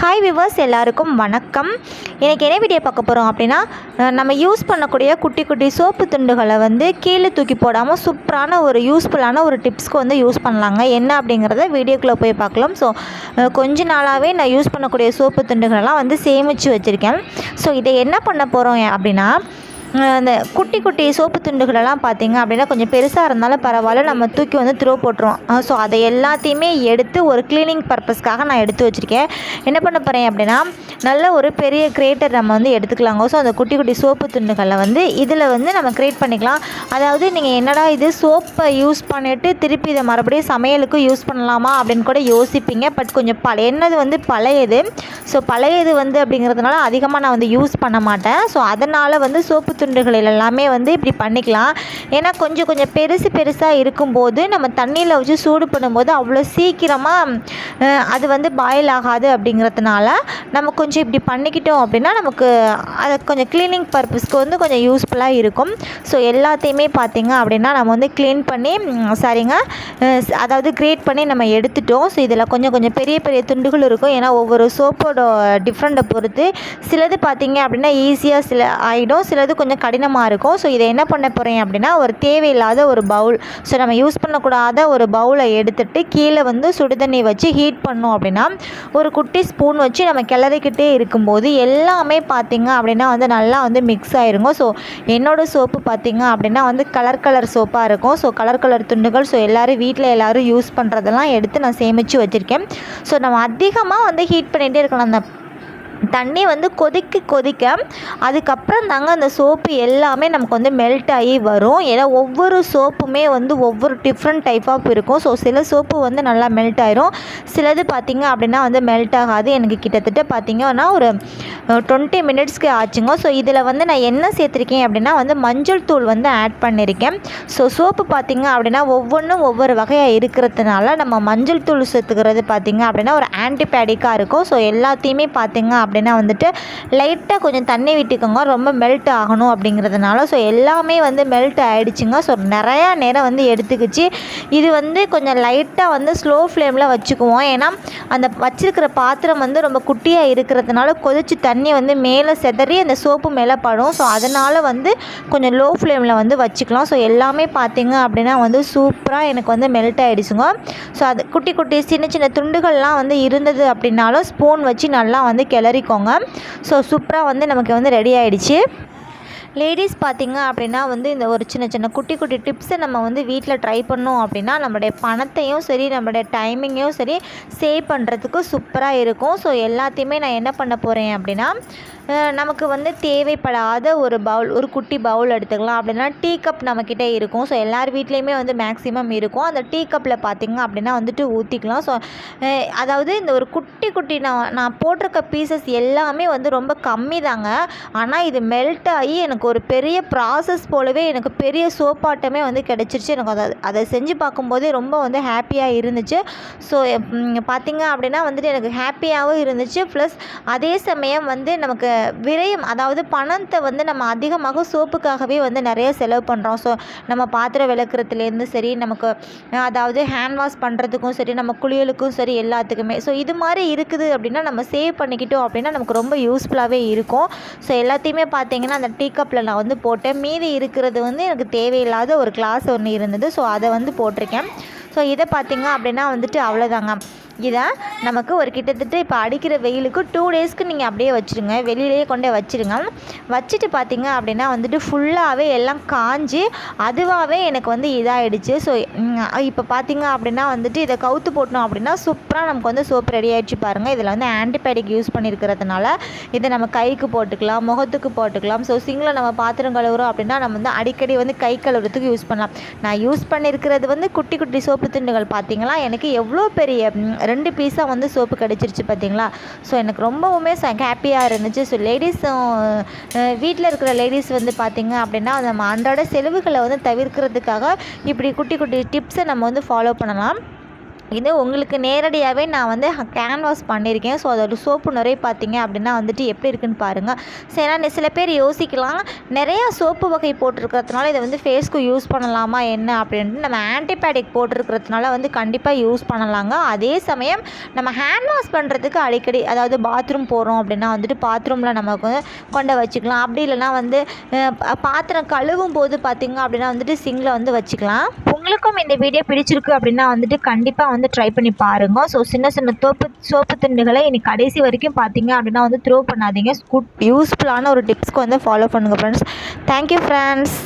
Hi viewers, எல்லாருக்கும் வணக்கம். எனக்கு என்ன வீடியோ பார்க்க போகிறோம் அப்படின்னா, நம்ம யூஸ் பண்ணக்கூடிய குட்டி குட்டி சோப்பு துண்டுகளை கீழே தூக்கி போடாமல் சூப்பரான ஒரு யூஸ்ஃபுல்லான ஒரு டிப்ஸ்க்கு யூஸ் பண்ணலாங்க. என்ன அப்படிங்கிறத வீடியோக்குள்ளே போய் பார்க்கலாம். ஸோ கொஞ்ச நாளாகவே நான் யூஸ் பண்ணக்கூடிய சோப்பு துண்டுகளெல்லாம் சேமித்து வச்சுருக்கேன். ஸோ இதை என்ன பண்ண போகிறோம் அப்படின்னா, அந்த குட்டி குட்டி சோப்பு துண்டுகளெல்லாம் பார்த்திங்க அப்படின்னா கொஞ்சம் பெருசாக இருந்தாலும் பரவாயில்ல, நம்ம தூக்கி த்ரோ போட்டுருவோம். ஸோ அதை எல்லாத்தையுமே எடுத்து ஒரு க்ளீனிங் பர்பஸ்க்காக நான் எடுத்து வச்சுருக்கேன். என்ன பண்ண போகிறேன் அப்படின்னா, நல்ல ஒரு பெரிய கிரேட்டர் நம்ம எடுத்துக்கலாங்க. ஸோ அந்த குட்டி குட்டி சோப்பு துண்டுகளை இதில் நம்ம க்ரியேட் பண்ணிக்கலாம். அதாவது நீங்கள் என்னடா இது சோப்பை யூஸ் பண்ணிவிட்டு திருப்பி இதை மறுபடியும் சமையலுக்கு யூஸ் பண்ணலாமா அப்படின்னு கூட யோசிப்பீங்க. பட் கொஞ்சம் என்னது பழையது. ஸோ பழையது அப்படிங்கிறதுனால அதிகமாக நான் யூஸ் பண்ண மாட்டேன். ஸோ அதனால் சோப்பு துண்டுகள் எல்லாமே இப்படி பண்ணிக்கலாம். ஏன்னா கொஞ்சம் பெருசாக இருக்கும்போது நம்ம தண்ணியில் வச்சு சூடு பண்ணும்போது அவ்வளோ சீக்கிரமாக அது பாயில் ஆகாது. அப்படிங்கிறதுனால நம்ம கொஞ்சம் இப்படி பண்ணிக்கிட்டோம் அப்படின்னா நமக்கு அது கொஞ்சம் க்ளீனிங் பர்பஸ்க்கு கொஞ்சம் யூஸ்ஃபுல்லாக இருக்கும். ஸோ எல்லாத்தையுமே பார்த்திங்க அப்படின்னா நம்ம க்ளீன் பண்ணி அதாவது கிரேட் பண்ணி நம்ம எடுத்துட்டோம். ஸோ இதில் கொஞ்சம் பெரிய பெரிய துண்டுகள் இருக்கும். ஏன்னா ஒவ்வொரு சோப்போட டிஃப்ரெண்ட்டை பொறுத்து சிலது பார்த்திங்க அப்படின்னா ஈஸியாக சில ஆகிடும், சிலது கொஞ்சம் கடினமாக இருக்கும். ஸோ இதை என்ன பண்ண போகிறேன் அப்படின்னா, ஒரு தேவையில்லாத ஒரு பவுல், ஸோ நம்ம யூஸ் பண்ணக்கூடாத ஒரு பவுலை எடுத்துகிட்டு கீழே சுடுதண்ணி வச்சு ஹீட் பண்ணோம் அப்படின்னா ஒரு குட்டி ஸ்பூன் வச்சு நம்ம கிளறிக்கிட்டே இருக்கும்போது எல்லாமே பார்த்திங்க அப்படின்னா நல்லா மிக்ஸ் ஆயிருங்க. ஸோ என்னோடய சோப்பு பார்த்திங்க அப்படின்னா கலர் சோப்பாக இருக்கும். ஸோ கலர் துண்டுகள். ஸோ வீட்டில் எல்லோரும் யூஸ் பண்ணுறதெல்லாம் எடுத்து நான் சேமித்து வச்சுருக்கேன். ஸோ நம்ம அதிகமாக ஹீட் பண்ணிகிட்டே இருக்கணும். அந்த தண்ணி கொதிக்க அதுக்கப்புறம் தாங்க அந்த சோப்பு எல்லாமே நமக்கு மெல்ட் ஆகி வரும். ஏன்னா ஒவ்வொரு சோப்புமே ஒவ்வொரு டிஃப்ரெண்ட் டைப் ஆஃப் இருக்கும். ஸோ சில சோப்பு நல்லா மெல்ட் ஆயிரும், சிலது பார்த்திங்க அப்படின்னா மெல்ட் ஆகாது. எனக்கு கிட்டத்தட்ட பார்த்திங்கன்னா ஒரு 20 மினிட்ஸ்க்கு ஆச்சுங்க. ஸோ இதில் நான் என்ன சேர்த்துருக்கேன் அப்படின்னா மஞ்சள் தூள் ஆட் பண்ணியிருக்கேன். ஸோ சோப்பு பார்த்திங்க அப்படின்னா ஒவ்வொன்றும் ஒவ்வொரு வகையாக இருக்கிறதுனால நம்ம மஞ்சள் தூள் சேர்த்துக்கிறது பார்த்திங்க அப்படின்னா ஒரு ஆன்டிபயோட்டிக்காக இருக்கும். ஸோ எல்லாத்தையுமே பார்த்திங்க அப்படின்னா லைட்டாக கொஞ்சம் தண்ணி விட்டுக்கோங்க, ரொம்ப மெல்ட் ஆகணும் அப்படிங்கிறதுனால. ஸோ எல்லாமே மெல்ட் ஆகிடுச்சுங்க. ஸோ நிறையா நேரம் எடுத்துக்கிச்சு. இது கொஞ்சம் லைட்டாக ஸ்லோ ஃப்ளேமில் வச்சுக்குவோம். ஏன்னா அந்த வச்சிருக்கிற பாத்திரம் ரொம்ப குட்டியாக இருக்கிறதுனால கொதிச்சு தண்ணி மேலே செதறி அந்த சோப்பு மேலே படும். ஸோ அதனால் கொஞ்சம் லோ ஃப்ளேமில் வச்சுக்கலாம். ஸோ எல்லாமே பார்த்திங்க அப்படின்னா சூப்பராக எனக்கு மெல்ட் ஆகிடுச்சுங்க. ஸோ அது குட்டி குட்டி சின்ன துண்டுகள்லாம் இருந்தது அப்படின்னாலும் ஸ்பூன் வச்சு நல்லா கிளறிக்கோங்க. ஸோ சூப்பராக நமக்கு ரெடி ஆகிடுச்சு. லேடிஸ் பார்த்திங்க அப்படின்னா இந்த ஒரு சின்ன குட்டி டிப்ஸை நம்ம வீட்டில் ட்ரை பண்ணோம் அப்படின்னா நம்மளுடைய பணத்தையும் சரி நம்மளுடைய டைமிங்கையும் சரி சேவ் பண்ணுறதுக்கு சூப்பராக இருக்கும். ஸோ எல்லாத்தையுமே நான் என்ன பண்ண போகிறேன் அப்படின்னா, நமக்கு தேவைப்படாத ஒரு பவுல், ஒரு குட்டி பவுல் எடுத்துக்கலாம். அப்படின்னா டீ கப் நம்மக்கிட்ட இருக்கும். ஸோ எல்லார் வீட்லேயுமே மேக்ஸிமம் இருக்கும். அந்த டீ கப்பில் பார்த்திங்க அப்படின்னா ஊற்றிக்கலாம். ஸோ அதாவது இந்த ஒரு குட்டி நான் போட்டிருக்க பீசஸ் எல்லாமே ரொம்ப கம்மி தாங்க. ஆனால் இது மெல்ட் ஆகி எனக்கு ஒரு பெரிய ப்ராசஸ் போலவே எனக்கு பெரிய சோப்பாட்டமே கிடச்சிருச்சு. எனக்கு அதை செஞ்சு பார்க்கும்போதே ரொம்ப ஹாப்பியாக இருந்துச்சு. ஸோ பார்த்திங்க அப்படின்னா எனக்கு ஹாப்பியாகவும் இருந்துச்சு. ப்ளஸ் அதே சமயம் நமக்கு விரயம், அதாவது பணத்தை நம்ம அதிகமாக சோப்புக்காகவே நிறைய செலவு பண்ணுறோம். ஸோ நம்ம பாத்திரம் விளக்குறதுலேருந்து சரி, நமக்கு அதாவது ஹேண்ட் வாஷ் பண்ணுறதுக்கும் சரி, நம்ம குளியலுக்கும் சரி, எல்லாத்துக்குமே. ஸோ இது மாதிரி இருக்குது அப்படின்னா நம்ம சேவ் பண்ணிக்கிட்டோம் அப்படின்னா நமக்கு ரொம்ப யூஸ்ஃபுல்லாகவே இருக்கும். ஸோ எல்லாத்தையுமே பார்த்திங்கன்னா அந்த டீ கப்பில் நான் போட்டேன். மீதி இருக்கிறது எனக்கு தேவையில்லாத ஒரு கிளாஸ் ஒன்று இருந்தது. ஸோ அதை போட்டிருக்கேன். ஸோ இதை பார்த்திங்க அப்படின்னா அவ்வளோதாங்க. இதை நமக்கு ஒரு கிட்டத்தட்ட இப்போ அடிக்கிற வெயிலுக்கு 2 டேஸ்க்கு நீங்கள் அப்படியே வச்சுருங்க, வெளியிலேயே கொண்டே வச்சுருங்க. வச்சுட்டு பார்த்திங்க அப்படின்னா ஃபுல்லாகவே எல்லாம் காஞ்சி அதுவாகவே எனக்கு இதாகிடுச்சு. ஸோ இப்போ பார்த்திங்க அப்படின்னா இதை கவுத்து போட்டோம் அப்படின்னா சூப்பராக நமக்கு சோப்பு ரெடி ஆகிடுச்சு. பாருங்கள், இதில் ஆன்டிபயோட்டிக் யூஸ் பண்ணியிருக்கிறதுனால இதை நம்ம கைக்கு போட்டுக்கலாம், முகத்துக்கு போட்டுக்கலாம். ஸோ சிங்கில் நம்ம பாத்திரம் கழுவுறோம் அப்படின்னா நம்ம அடிக்கடி கை கழுவுறதுக்கு யூஸ் பண்ணலாம். நான் யூஸ் பண்ணியிருக்கிறது குட்டி சோப்பு துண்டுகள். பார்த்திங்களா, எனக்கு எவ்வளோ பெரிய 2 பீஸாக சோப்பு கிடச்சிருச்சு பார்த்திங்களா. ஸோ எனக்கு ரொம்பவுமே ஹாப்பியாக இருந்துச்சு. ஸோ லேடிஸும் வீட்டில் இருக்கிற லேடிஸ் பார்த்திங்க அப்படின்னா நம்ம அன்றாட செலவுகளை தவிர்க்கிறதுக்காக இப்படி குட்டி டிப்ஸை நம்ம ஃபாலோ பண்ணலாம். இது உங்களுக்கு நேரடியாகவே நான் வந்து கேன்வாஸ் பண்ணியிருக்கேன். ஸோ அதோட சோப்பு நுரை பார்த்தீங்க அப்படின்னா வந்துட்டு எப்படி இருக்குன்னு பாருங்கள். சரி, சில பேர் யோசிக்கலாம், நிறையா சோப்பு வகை போட்டிருக்கிறதுனால இதை வந்து ஃபேஸ்க்கு யூஸ் பண்ணலாமா என்ன அப்படின்ட்டு. நம்ம ஆன்டிபயோட்டிக் போட்டிருக்கிறதுனால வந்து கண்டிப்பாக யூஸ் பண்ணலாங்க. அதே சமயம் நம்ம ஹேண்ட் வாஷ் பண்ணுறதுக்கு அடிக்கடி, அதாவது பாத்ரூம் போகிறோம் அப்படின்னா வந்துட்டு பாத்ரூமில் நமக்கு வந்து கொண்டு வச்சுக்கலாம். அப்படி இல்லைனா வந்து பாத்திரம் கழுவும் போது பார்த்திங்க அப்படின்னா வந்துட்டு சிங்கில் வந்து வச்சுக்கலாம். உங்களுக்கும் இந்த வீடியோ பிடிச்சிருக்கு அப்படின்னா வந்துட்டு கண்டிப்பாக வந்து ட்ரை பண்ணி பாருங்கள். ஸோ சின்ன சின்ன சோப்பு துண்டுகளை இனி கடைசி வரைக்கும் பார்த்தீங்க அப்படின்னா வந்து த்ரோ பண்ணாதீங்க. யூஸ்ஃபுல்லான ஒரு டிப்ஸ்க்கு வந்து ஃபாலோ பண்ணுங்கள் ஃப்ரெண்ட்ஸ். Thank you friends.